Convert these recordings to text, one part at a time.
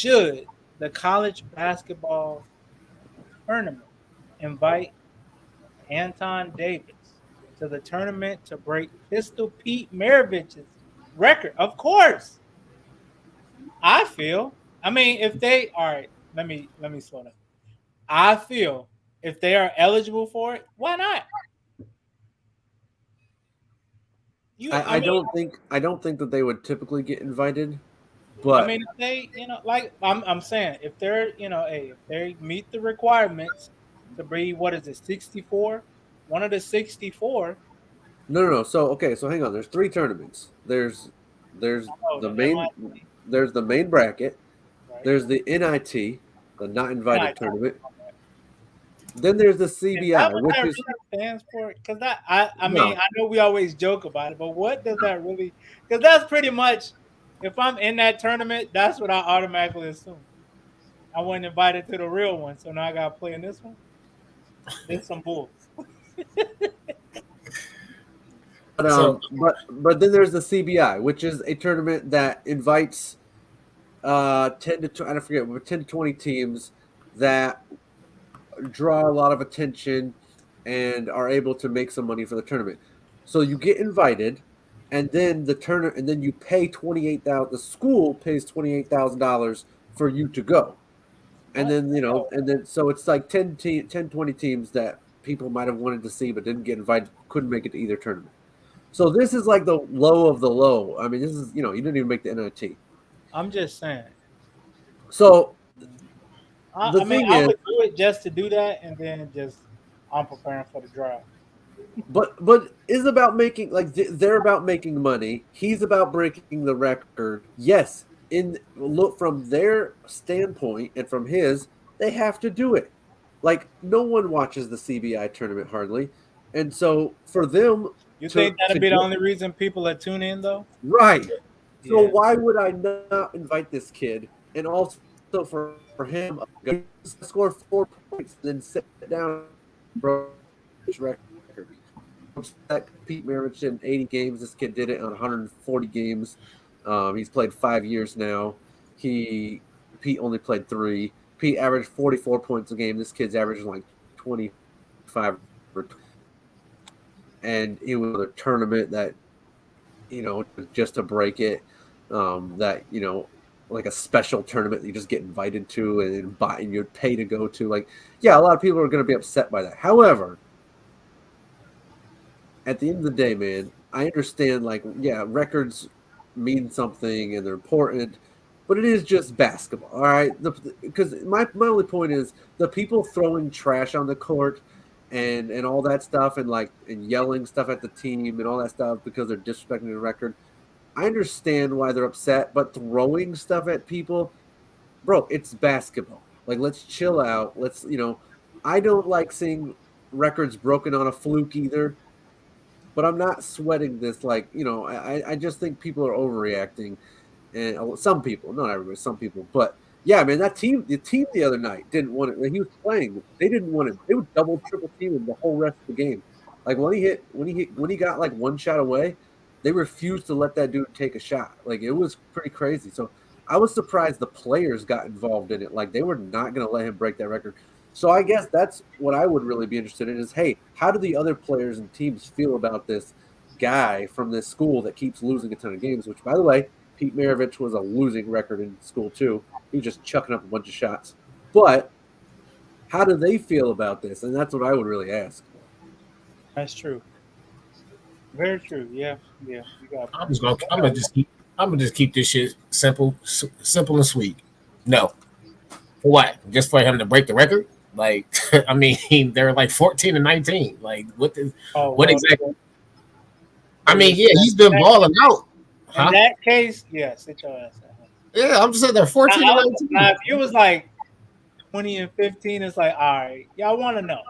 should the college basketball tournament invite Anton Davis to the tournament to break Pistol Pete Maravich's record? Of course. I feel. I mean, if they all right, let me slow down. I feel if they are eligible for it, why not? I don't think that they would typically get invited, I but mean, if they, like I'm saying, if they're, hey, if they meet the requirements to be, what is it, 64, one of the 64. no. So okay, so hang on. There's three tournaments. There's Oh, the the main MIT, there's the main bracket. right? There's the NIT, the not And I invited tournament. Then there's the is that CBI, what which that is really stands for? Because I mean, no. I know we always joke about it, but what does that really? Because that's pretty much, if I'm in that tournament, that's what I automatically assume. I wasn't invited to the real one, so now I got to play in this one. This some bull. So But then there's the CBI, which is a tournament that invites 10 to I don't forget, but 10 to 20 teams that draw a lot of attention and are able to make some money for the tournament. So you get invited, and then and then you pay 28,000. The school pays $28,000 for you to go, and What? then Oh, and then so it's like 20 teams that people might have wanted to see but didn't get invited, couldn't make it to either tournament. So this is like the low of the low. I mean, this is you didn't even make the NIT. I'm just saying. So the I mean, thing I is, would do it just to do that, and then just I'm preparing for the draft. but is about making they're about making money. He's about breaking the record. Yes, in look from their standpoint and from his, they have to do it. Like no one watches the CBI tournament hardly, and so for them You to think that'd be the get only reason people that tune in, though? right. So Yeah, why would I not invite this kid? And also for him, score 4 points, then sit down broke record. That Pete Maravich in 80 games. This kid did it on 140 games. He's played 5 years now. Pete only played three. Pete averaged 44 points a game. This kid's averaging like 25 and it was a tournament that just to break it, that like a special tournament that you just get invited to and you'd pay to go to. Like, yeah, a lot of people are going to be upset by that. However, at the end of the day, man, I understand. Like, yeah, records mean something and they're important, but it is just basketball, all right? Because my only point is the people throwing trash on the court and all that stuff and yelling stuff at the team and all that stuff because they're disrespecting the record. I understand why they're upset, but throwing stuff at people, bro, it's basketball. Like, let's chill out. I don't like seeing records broken on a fluke either, but I'm not sweating this. I just think people are overreacting, and some people, not everybody, some people. But yeah, man, the team the other night didn't want it. When he was playing, they didn't want him. They would double, triple team him the whole rest of the game. Like when he got like one shot away, they refused to let that dude take a shot. Like it was pretty crazy. So I was surprised the players got involved in it. Like they were not going to let him break that record. So I guess that's what I would really be interested in is, hey, how do the other players and teams feel about this guy from this school that keeps losing a ton of games? Which, by the way, Pete Maravich was a losing record in school too. He was just chucking up a bunch of shots. But how do they feel about this? And that's what I would really ask. that's true. Very true. Yeah, yeah. You got a I'm point. just gonna I'm gonna just keep this shit simple, simple and sweet. No, for what? Just for him to break the record? Like, I mean, they're like 14 and 19. Like, Oh what well. exactly? I Well, mean, yeah, he's been balling out, in huh? that case, yeah, sit your ass at home. Yeah, I'm just saying they're Now, 14 and 19. if you was like 20 and 15, it's like, all right, y'all want to know,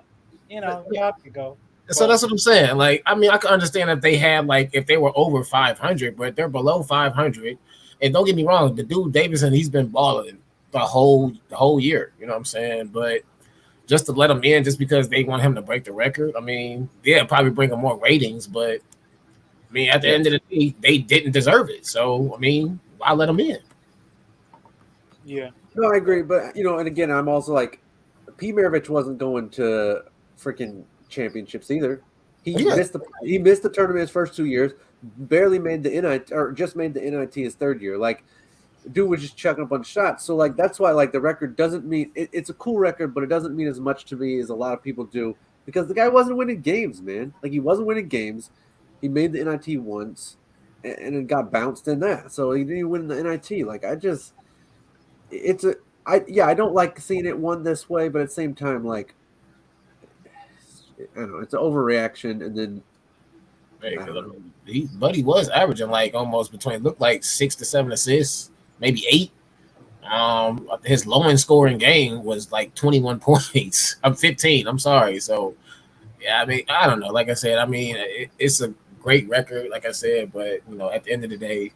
y'all can go. So But that's what I'm saying. Like, I mean, I can understand if they had like if they were over 500, but they're below 500. And don't get me wrong, the dude Davidson, he's been balling the whole year. You know what I'm saying? But just to let him in, just because they want him to break the record, I mean, yeah, probably bring him more ratings. But I mean, at the end Yes. of the day, they didn't deserve it. So I mean, why let him in? Yeah. No, I agree, but and again, I'm also like, P. Maravich wasn't going to freaking championships either. He Yeah, missed the tournament his first 2 years, barely made the NIT, or just made the NIT his third year. Like, dude was just chucking a bunch of shots. So like that's why like the record doesn't mean it's a cool record, but it doesn't mean as much to me as a lot of people do because the guy wasn't winning games, man. Like he wasn't winning games. He made the NIT once, and it got bounced in that. So he didn't even win the NIT. Like it's a I don't like seeing it won this way, but at the same time, like I don't know, it's an overreaction, and then hey, I don't know. Buddy was averaging like almost between looked like 6 to 7 assists, maybe 8. His lowest scoring game was like 21 points. I'm 15. I'm sorry. So yeah, I mean, I don't know. Like I said, I mean, it's a great record, like I said, but at the end of the day,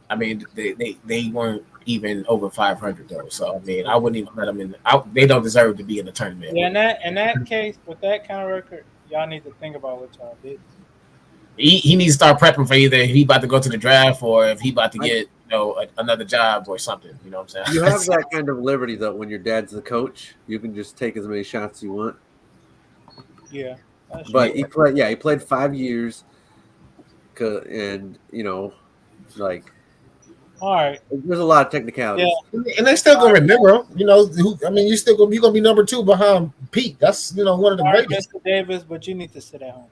I mean, they weren't even over 500 though. So I mean, I wouldn't even let them in. They don't deserve to be in the tournament. Yeah, in that case, with that kind of record, y'all need to think about what y'all did. He needs to start prepping for either if he about to go to the draft or if he about to I, get another job or something. You know what I'm you saying? have that kind of liberty though when your dad's the coach. You can just take as many shots as you want. Yeah, that's But true. he played 5 years, and like All right. there's a lot of Yeah. technicalities. And they still gonna remember him. I mean, you gonna be number 2 behind Pete. That's one of the All right, greatest. Mr. Davis, but you need to sit at home.